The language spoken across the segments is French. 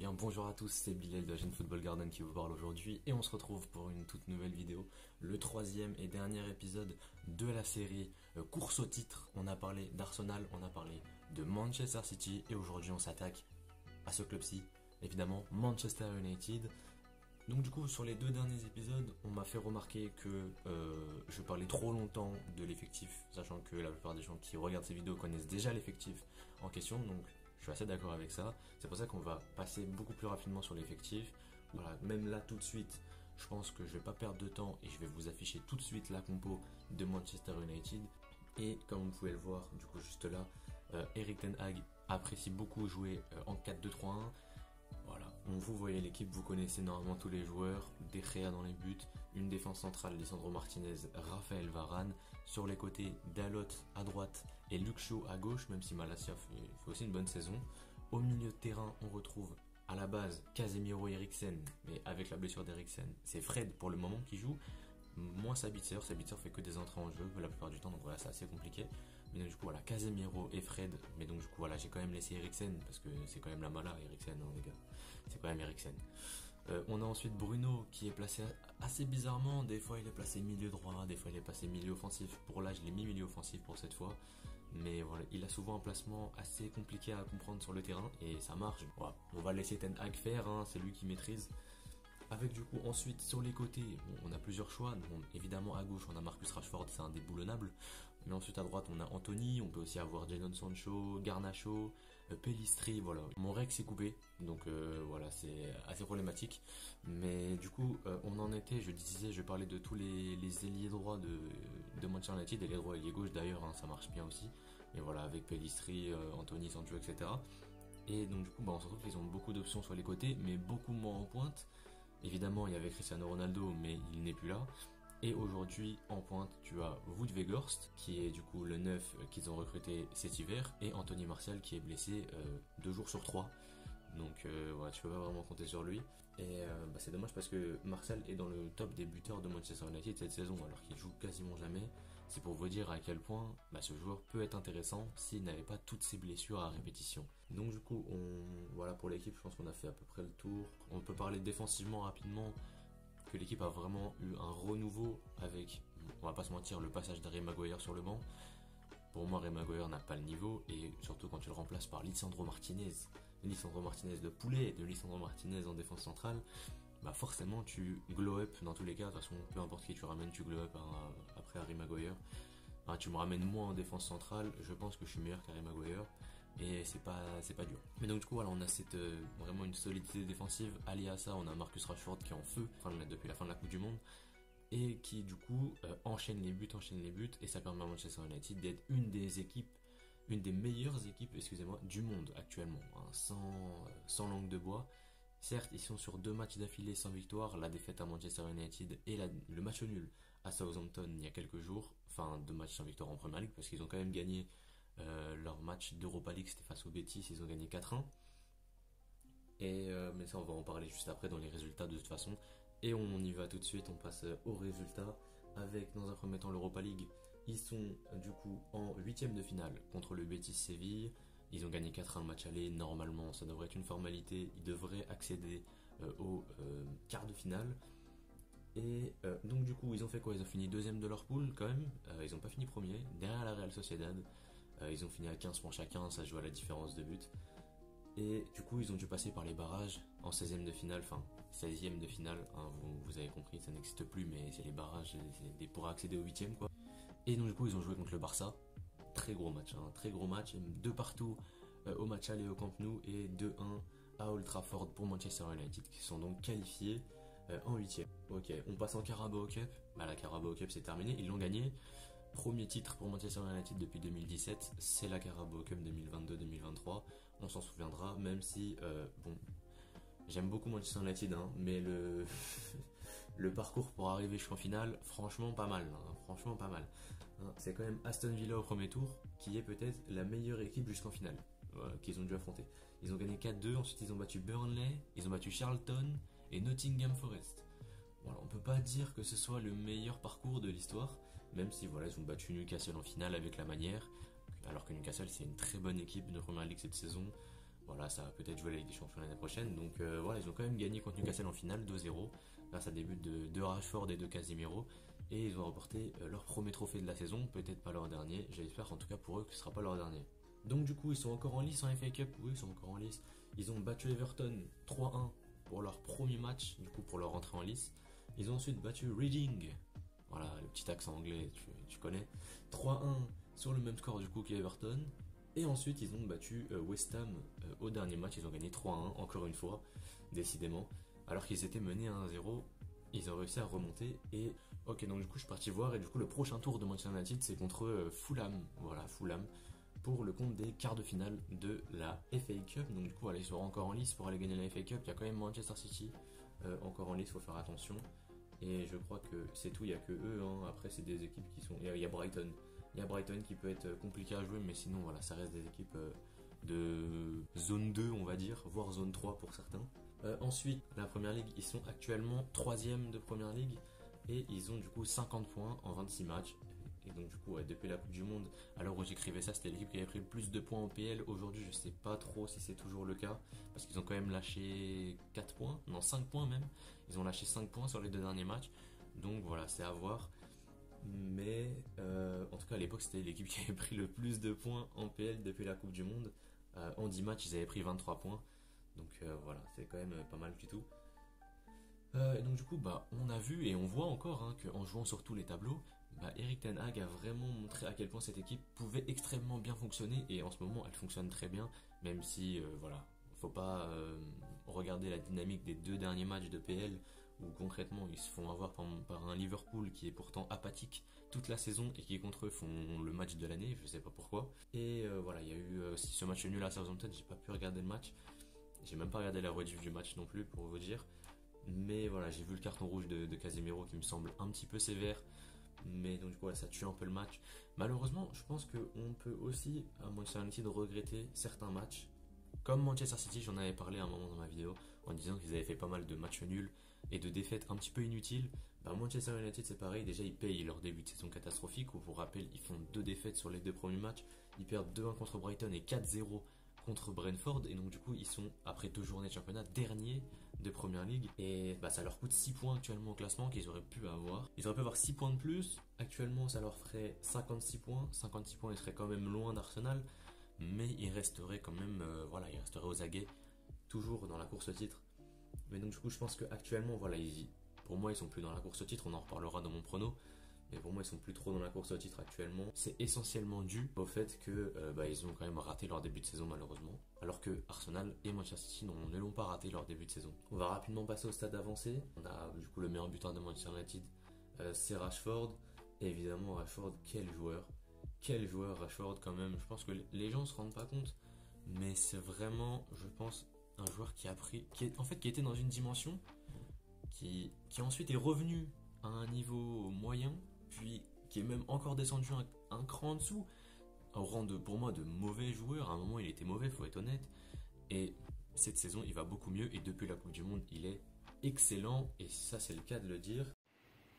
bien, bonjour à tous, c'est Bilal de la chaîne Football Garden qui vous parle aujourd'hui et on se retrouve pour une toute nouvelle vidéo, le troisième et dernier épisode de la série course au titre. On a parlé d'Arsenal, on a parlé de Manchester City et aujourd'hui on s'attaque à ce club-ci, évidemment Manchester United. Donc du coup sur les deux derniers épisodes on m'a fait remarquer que je parlais trop longtemps de l'effectif, sachant que la plupart des gens qui regardent ces vidéos connaissent déjà l'effectif en question, donc je suis assez d'accord avec ça. C'est pour ça qu'on va passer beaucoup plus rapidement sur l'effectif. Voilà, même là tout de suite, je pense que je vais pas perdre de temps et je vais vous afficher tout de suite la compo de Manchester United. Et comme vous pouvez le voir, du coup juste là, Erik ten Hag apprécie beaucoup jouer en 4-2-3-1. Voilà, vous voyez l'équipe, vous connaissez normalement tous les joueurs, De Gea dans les buts, une défense centrale, Lisandro Martinez, Raphaël Varane, sur les côtés, Dalot à droite et Luke Shaw à gauche, même si Malacia fait aussi une bonne saison. Au milieu de terrain, on retrouve à la base Casemiro et Eriksen, mais avec la blessure d'Eriksen, c'est Fred pour le moment qui joue, moins Sabitzer fait que des entrées en jeu la plupart du temps, donc voilà, c'est assez compliqué. Mais donc, du coup voilà, Casemiro et Fred, mais donc du coup voilà, j'ai quand même laissé Eriksen parce que c'est quand même la mala Eriksen, hein, les gars, c'est quand même Eriksen. On a ensuite Bruno qui est placé assez bizarrement, des fois il est placé milieu droit, des fois il est placé milieu offensif. Pour là je l'ai mis milieu offensif pour cette fois, mais voilà, il a souvent un placement assez compliqué à comprendre sur le terrain et ça marche. Voilà. On va laisser Ten Hag faire, hein, c'est lui qui maîtrise. Avec du coup ensuite sur les côtés, bon, on a plusieurs choix. Donc, évidemment à gauche on a Marcus Rashford, c'est indéboulonnable. Mais ensuite à droite on a Anthony, on peut aussi avoir Jadon Sancho, Garnacho, Pellistri, voilà. Mon Rex est coupé, donc voilà, c'est assez problématique. Mais du coup on en était, je disais, je parlais de tous les ailiers droits de Manchester United, et les droits et les gauches d'ailleurs, hein, ça marche bien aussi. Mais voilà, avec Pellistri, Anthony, Sancho, etc. Et donc du coup on se retrouve qu'ils ont beaucoup d'options sur les côtés, mais beaucoup moins en pointe. Évidemment, il y avait Cristiano Ronaldo, mais il n'est plus là. Et aujourd'hui, en pointe, tu as Wout Weghorst, qui est du coup le 9 qu'ils ont recruté cet hiver, et Anthony Martial, qui est blessé 2 jours sur 3. Donc voilà, tu peux pas vraiment compter sur lui. Et c'est dommage parce que Martial est dans le top des buteurs de Manchester United cette saison, alors qu'il joue quasiment jamais. C'est pour vous dire à quel point ce joueur peut être intéressant s'il n'avait pas toutes ses blessures à répétition. Donc du coup, voilà, pour l'équipe, je pense qu'on a fait à peu près le tour. On peut parler défensivement rapidement, que l'équipe a vraiment eu un renouveau avec, on va pas se mentir, le passage d'Harry Maguire sur le banc. Pour moi, Harry Maguire n'a pas le niveau, et surtout quand tu le remplaces par Lisandro Martinez de poulet, de Lisandro Martinez en défense centrale, forcément tu glow up dans tous les cas. De toute façon, peu importe qui tu ramènes, tu glow up après Harry Maguire. Tu me ramènes moi en défense centrale, je pense que je suis meilleur qu'Harry Maguire, et c'est pas dur. Mais donc du coup voilà, on a vraiment une solidité défensive. Allié à ça, on a Marcus Rashford qui est en feu depuis la fin de la Coupe du Monde, et qui du coup enchaîne les buts, et ça permet à Manchester United d'être une des meilleures équipes, du monde actuellement, hein, sans langue de bois. Certes, ils sont sur 2 matchs d'affilée sans victoire, la défaite à Manchester United et le match nul à Southampton il y a quelques jours, enfin 2 matchs sans victoire en Premier League, parce qu'ils ont quand même gagné leur match d'Europa League, c'était face au Betis, ils ont gagné 4-1. Mais ça on va en parler juste après dans les résultats de toute façon. Et on y va tout de suite, on passe aux résultats avec dans un premier temps l'Europa League. Ils sont du coup en 8ème de finale contre le Betis Séville. Ils ont gagné 4-1 le match aller, normalement ça devrait être une formalité, ils devraient accéder au quart de finale. Et donc du coup ils ont fait quoi? Ils ont fini 2ème de leur poule quand même, ils n'ont pas fini premier, derrière la Real Sociedad. Ils ont fini à 15 points chacun, ça joue à la différence de but. Et du coup ils ont dû passer par les barrages en 16ème de finale, enfin 16ème de finale, hein, vous avez compris, ça n'existe plus, mais c'est les barrages pour accéder au 8ème quoi. Et donc du coup ils ont joué contre le Barça, très gros match, 2 partout au match aller au Camp Nou et 2-1 à Old Trafford pour Manchester United, qui sont donc qualifiés en 8ème. Ok, on passe en Carabao Cup, la Carabao Cup c'est terminé, ils l'ont gagné. Premier titre pour Manchester United depuis 2017, c'est la Carabao Cup 2022-2023, on s'en souviendra, même si, j'aime beaucoup Manchester United, hein, mais le parcours pour arriver jusqu'en finale, franchement pas mal, C'est quand même Aston Villa au premier tour, qui est peut-être la meilleure équipe jusqu'en finale, qu'ils ont dû affronter. Ils ont gagné 4-2, ensuite ils ont battu Burnley, ils ont battu Charlton et Nottingham Forest. Voilà, on peut pas dire que ce soit le meilleur parcours de l'histoire, même si voilà, ils ont battu Newcastle en finale avec la manière, alors que Newcastle c'est une très bonne équipe de Premier League cette saison. Voilà, ça va peut-être jouer la Ligue des Champions l'année prochaine. Donc voilà, ils ont quand même gagné contre Newcastle en finale 2-0 grâce à des buts de Rashford et de Casemiro. Et ils ont remporté leur premier trophée de la saison, peut-être pas leur dernier. J'espère en tout cas pour eux que ce sera pas leur dernier. Donc du coup, ils sont encore en lice en FA Cup. Oui, ils sont encore en lice. Ils ont battu Everton 3-1 pour leur premier match, du coup pour leur entrée en lice. Ils ont ensuite battu Reading. Voilà, le petit accent anglais, tu connais. 3-1 sur le même score du coup qu'Everton. Et ensuite, ils ont battu West Ham au dernier match. Ils ont gagné 3-1, encore une fois, décidément. Alors qu'ils étaient menés 1-0, ils ont réussi à remonter. Et ok, donc du coup, je suis parti voir. Et du coup, le prochain tour de Manchester United, c'est contre Fulham. Voilà, Fulham. Pour le compte des quarts de finale de la FA Cup. Donc du coup, voilà, ils seront encore en lice pour aller gagner la FA Cup. Il y a quand même Manchester City encore en lice, il faut faire attention. Et je crois que c'est tout, il n'y a que eux. Hein. Après, c'est des équipes qui sont... Il y a Brighton. Il y a Brighton qui peut être compliqué à jouer, mais sinon, voilà, ça reste des équipes de zone 2, on va dire, voire zone 3 pour certains. Ensuite, la Première Ligue, ils sont actuellement 3e de Première Ligue et ils ont du coup 50 points en 26 matchs. Et donc du coup, ouais, depuis la Coupe du Monde, à l'heure où j'écrivais ça, c'était l'équipe qui avait pris le plus de points en PL. Aujourd'hui, je sais pas trop si c'est toujours le cas, parce qu'ils ont quand même lâché 4 points, non 5 points même. Ils ont lâché 5 points sur les 2 derniers matchs. Donc voilà, c'est à voir. Mais en tout cas, à l'époque, c'était l'équipe qui avait pris le plus de points en PL depuis la Coupe du Monde. En 10 matchs, ils avaient pris 23 points. Donc voilà, c'est quand même pas mal du tout. Et donc du coup, bah, on a vu et on voit encore hein, qu'en jouant sur tous les tableaux, bah, Erik Ten Hag a vraiment montré à quel point cette équipe pouvait extrêmement bien fonctionner. Et en ce moment, elle fonctionne très bien, même si, voilà, faut pas regarder la dynamique des 2 derniers matchs de PL où concrètement ils se font avoir par un Liverpool qui est pourtant apathique toute la saison et qui contre eux font le match de l'année, je sais pas pourquoi. Et voilà, il y a eu aussi ce match nul à Southampton, j'ai pas pu regarder le match. J'ai même pas regardé la rediff du match non plus pour vous dire. Mais voilà, j'ai vu le carton rouge de Casemiro qui me semble un petit peu sévère. Mais donc du coup, ça tue un peu le match. Malheureusement, je pense qu'on peut aussi, à Manchester United, regretter certains matchs. Comme Manchester City, j'en avais parlé à un moment dans ma vidéo, en disant qu'ils avaient fait pas mal de matchs nuls et de défaites un petit peu inutiles. Bah, Manchester United, c'est pareil. Déjà, ils payent leur début de saison catastrophique, où pour rappel, ils font 2 défaites sur les 2 premiers matchs. Ils perdent 2-1 contre Brighton et 4-0 contre Brentford. Et donc du coup, ils sont, après 2 journées de championnat, derniers de Première Ligue. Et bah, ça leur coûte 6 points actuellement au classement qu'ils auraient pu avoir. Ils auraient pu avoir 6 points de plus. Actuellement, ça leur ferait 56 points. 56 points, ils seraient quand même loin d'Arsenal. Mais ils resteraient quand même, voilà, ils resteraient aux aguets, toujours dans la course au titre. Mais donc du coup, je pense qu'actuellement, voilà, pour moi, ils sont plus dans la course au titre. On en reparlera dans mon prono. Mais pour moi, ils sont plus trop dans la course au titre actuellement. C'est essentiellement dû au fait que ils ont quand même raté leur début de saison malheureusement. Alors que Arsenal et Manchester City ne l'ont pas raté leur début de saison. On va rapidement passer au stade avancé. On a du coup le meilleur buteur de Manchester United, c'est Rashford. Et évidemment, Rashford, quel joueur. Quel joueur Rashford quand même. Je pense que les gens ne se rendent pas compte. Mais c'est vraiment, je pense, un joueur qui a pris, qui était dans une dimension, qui ensuite est revenu à un niveau moyen, puis qui est même encore descendu un cran en dessous, au rang de, pour moi, de mauvais joueur. À un moment, il était mauvais, faut être honnête. Et cette saison, il va beaucoup mieux. Et depuis la Coupe du Monde, il est excellent. Et ça, c'est le cas de le dire.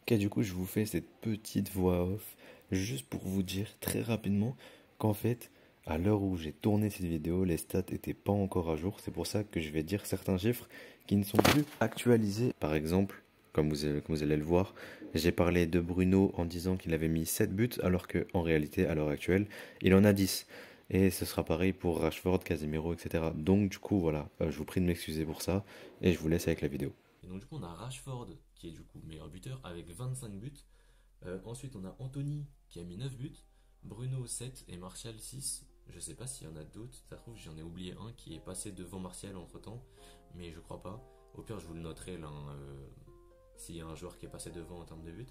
Ok, du coup, je vous fais cette petite voix off juste pour vous dire très rapidement qu'en fait, à l'heure où j'ai tourné cette vidéo, les stats n'étaient pas encore à jour. C'est pour ça que je vais dire certains chiffres qui ne sont plus actualisés. Par exemple, comme vous allez le voir, j'ai parlé de Bruno en disant qu'il avait mis 7 buts, alors qu'en réalité, à l'heure actuelle, il en a 10. Et ce sera pareil pour Rashford, Casemiro, etc. Donc, du coup, voilà, je vous prie de m'excuser pour ça et je vous laisse avec la vidéo. Et donc, du coup, on a Rashford, qui est du coup meilleur buteur, avec 25 buts. Ensuite, on a Anthony, qui a mis 9 buts. Bruno, 7 et Martial, 6. Je sais pas s'il y en a d'autres. Ça se trouve, j'en ai oublié un qui est passé devant Martial entre temps. Mais je crois pas. Au pire, je vous le noterai là. S'il y a un joueur qui est passé devant en termes de buts.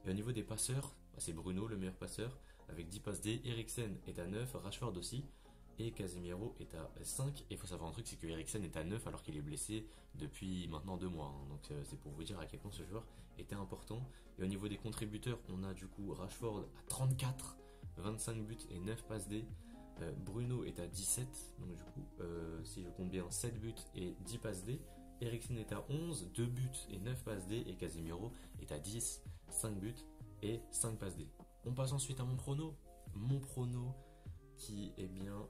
Et au niveau des passeurs, c'est Bruno, le meilleur passeur, avec 10 passes D. Eriksen est à 9. Rashford aussi. Et Casemiro est à 5. Et il faut savoir un truc, c'est que Eriksen est à 9 alors qu'il est blessé depuis maintenant 2 mois. Hein. Donc c'est pour vous dire à quel point ce joueur était important. Et au niveau des contributeurs, on a du coup Rashford à 34, 25 buts et 9 passes D. Bruno est à 17, donc du coup, si je compte bien, 7 buts et 10 passes D. Eriksen est à 11, 2 buts et 9 passes D. Et Casemiro est à 10, 5 buts et 5 passes D. On passe ensuite à mon prono. Mon prono qui est bien,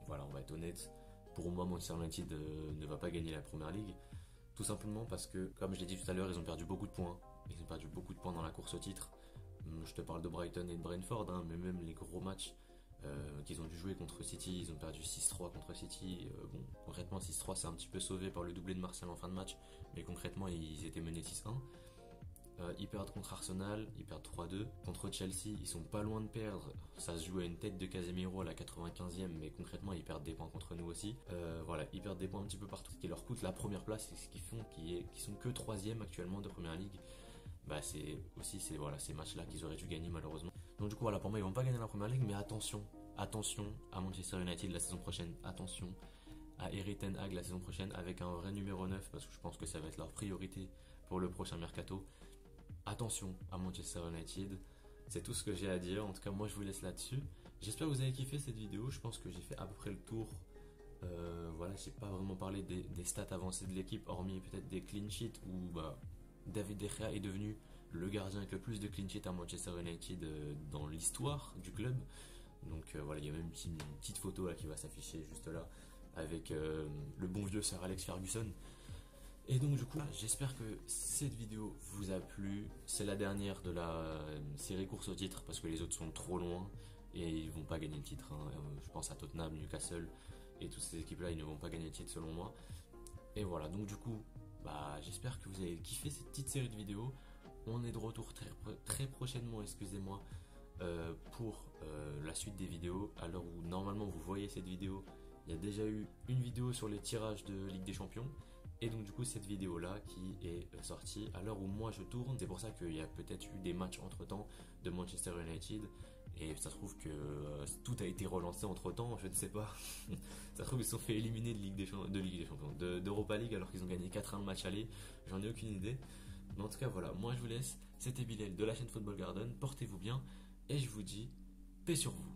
voilà, on va être honnête, pour moi, Manchester United ne va pas gagner la Première Ligue. Tout simplement parce que, comme je l'ai dit tout à l'heure, ils ont perdu beaucoup de points. Ils ont perdu beaucoup de points dans la course au titre. Je te parle de Brighton et de Brentford, hein, mais même les gros matchs qu'ils ont dû jouer contre City, ils ont perdu 6-3 contre City. Bon, concrètement, 6-3 c'est un petit peu sauvé par le doublé de Martial en fin de match, mais concrètement, ils étaient menés 6-1. Ils perdent contre Arsenal, ils perdent 3-2. Contre Chelsea, ils sont pas loin de perdre. Ça se joue à une tête de Casemiro à la 95e, mais concrètement, ils perdent des points contre nous aussi. Voilà, ils perdent des points un petit peu partout. Ce qui leur coûte la première place, et ce qu'ils font, qui sont que 3e actuellement de Première Ligue. Bah, c'est aussi voilà, ces matchs-là qu'ils auraient dû gagner malheureusement. Donc du coup, voilà, pour moi, ils vont pas gagner la Première Ligue, mais attention à Manchester United la saison prochaine. Attention à Erik ten Hag la saison prochaine avec un vrai numéro 9, parce que je pense que ça va être leur priorité pour le prochain mercato. Attention à Manchester United, c'est tout ce que j'ai à dire. En tout cas, moi je vous laisse là-dessus. J'espère que vous avez kiffé cette vidéo. Je pense que j'ai fait à peu près le tour. Voilà, j'ai pas vraiment parlé des stats avancées de l'équipe, hormis peut-être des clean sheets où David De Gea est devenu le gardien avec le plus de clean sheets à Manchester United dans l'histoire du club. Donc voilà, il y a même une petite photo là qui va s'afficher juste là avec le bon vieux Sir Alex Ferguson. Et donc du coup, j'espère que cette vidéo vous a plu. C'est la dernière de la série course au titre parce que les autres sont trop loin et ils vont pas gagner le titre. Hein. Je pense à Tottenham, Newcastle et toutes ces équipes-là, ils ne vont pas gagner le titre selon moi. Et voilà, donc du coup, j'espère que vous avez kiffé cette petite série de vidéos. On est de retour très prochainement, excusez-moi, pour la suite des vidéos. À l'heure où normalement vous voyez cette vidéo, il y a déjà eu une vidéo sur les tirages de Ligue des Champions. Et donc du coup cette vidéo là qui est sortie à l'heure où moi je tourne, c'est pour ça qu'il y a peut-être eu des matchs entre temps de Manchester United et ça se trouve que tout a été relancé entre temps, je ne sais pas. Ça se trouve qu'ils se sont fait éliminer de Ligue des Champions, d'Europa League alors qu'ils ont gagné 4-1 le match aller, j'en ai aucune idée. Mais en tout cas voilà, moi je vous laisse, c'était Bilal de la chaîne Football Garden, portez-vous bien et je vous dis paix sur vous.